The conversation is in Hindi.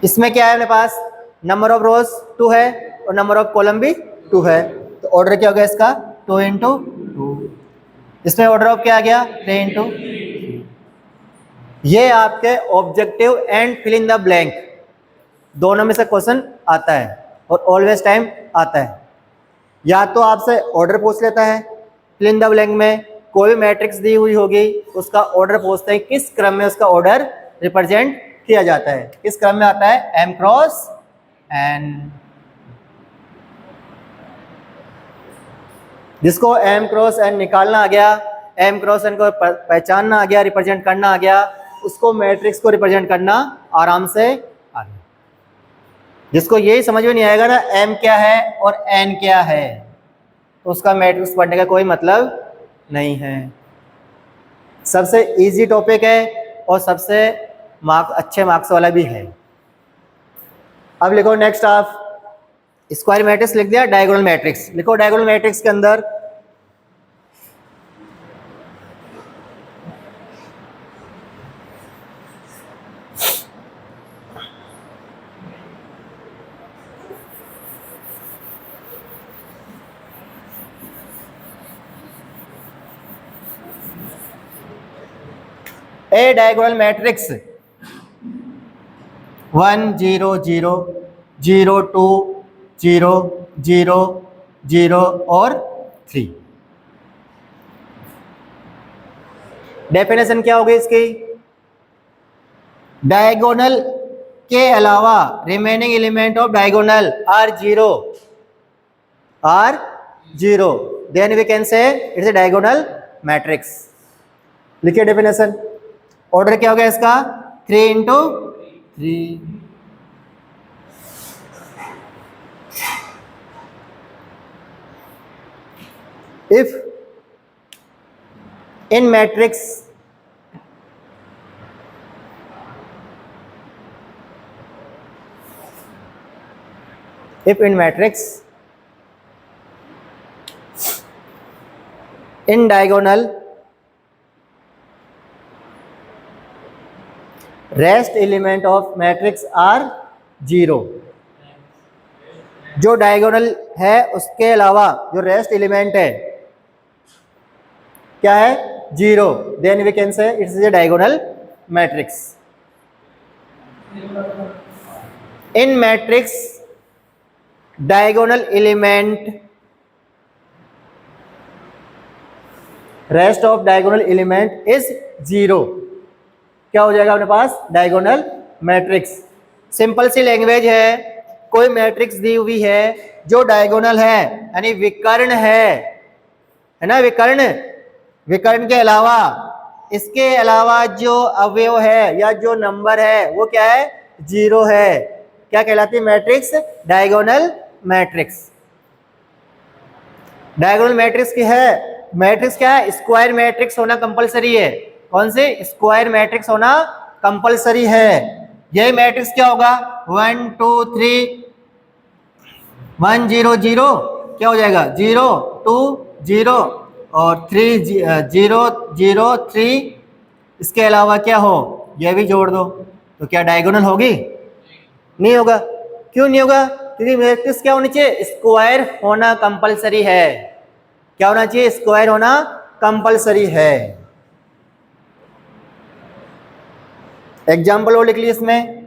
इसमें क्या है अपने पास, नंबर ऑफ रोज 2 है और नंबर ऑफ कॉलम भी 2 है, तो ऑर्डर क्या हो गया इसका 2 इंटू 2। इसमें ऑर्डर ऑफ क्या आ गया 3 इंटू। ये आपके objective and fill in the blank दोनों में से क्वेश्चन आता है और ऑलवेज टाइम आता है। या तो आपसे ऑर्डर पूछ लेता है, फिल इन द ब्लैंक में कोई भी मैट्रिक्स दी हुई होगी उसका ऑर्डर पूछते हैं किस क्रम में उसका ऑर्डर रिप्रेजेंट किया जाता है, किस क्रम में आता है, m क्रॉस n। जिसको m क्रॉस n निकालना आ गया, m क्रॉस n को पहचानना आ गया, रिप्रेजेंट करना आ गया, उसको मैट्रिक्स को रिप्रेजेंट करना आराम से आ गया। जिसको यही समझ में नहीं आएगा ना m क्या है और n क्या है, तो उसका मैट्रिक्स पढ़ने का कोई मतलब नहीं है। सबसे इजी टॉपिक है और सबसे अच्छे मार्क्स वाला भी है। अब लिखो नेक्स्ट, आप स्क्वायर मैट्रिक्स लिख दिया, डायगोनल मैट्रिक्स लिखो। डायगोनल मैट्रिक्स के अंदर ए डायगोनल मैट्रिक्स 1 0 0 0 2 0 0 0 और 3। डेफिनेशन क्या होगी इसकी, डायगोनल के अलावा remaining element of diagonal are zero, then we can say it's a diagonal matrix. लिखिए डेफिनेशन। ऑर्डर क्या हो गया इसका 3 into 3। If in matrix in diagonal rest element of matrix are 0, जो डायगोनल है उसके अलावा जो रेस्ट एलिमेंट है क्या है 0, then we can say it's a diagonal matrix. In matrix diagonal element rest of diagonal element is 0, क्या हो जाएगा अपने पास diagonal matrix. Simple C language है, कोई मैट्रिक्स दी हुई है जो डायगोनल है यानी विकर्ण है ना, विकर्ण के अलावा इसके अलावा जो अवयव है या जो नंबर है वो क्या है 0 है, क्या कहलाती है matrix, diagonal matrix. Diagonal matrix की है, मैट्रिक्स क्या है स्क्वायर मैट्रिक्स होना कंपलसरी है। कौन से, स्क्वायर मैट्रिक्स होना कंपलसरी है। यही मैट्रिक्स क्या होगा 1 2 3 1 0 0 क्या हो जाएगा 0 2 0 और 3 0 0 3, इसके अलावा क्या हो यह भी जोड़ दो, तो क्या डायगोनल होगी, नहीं होगा। क्यों नहीं होगा, क्योंकि मैट्रिक्स क्या होनी चाहिए स्क्वायर होना कंपलसरी है। क्या होना चाहिए, स्क्वायर होना कंपलसरी है। एग्जाम्पल और लिख ली इसमें,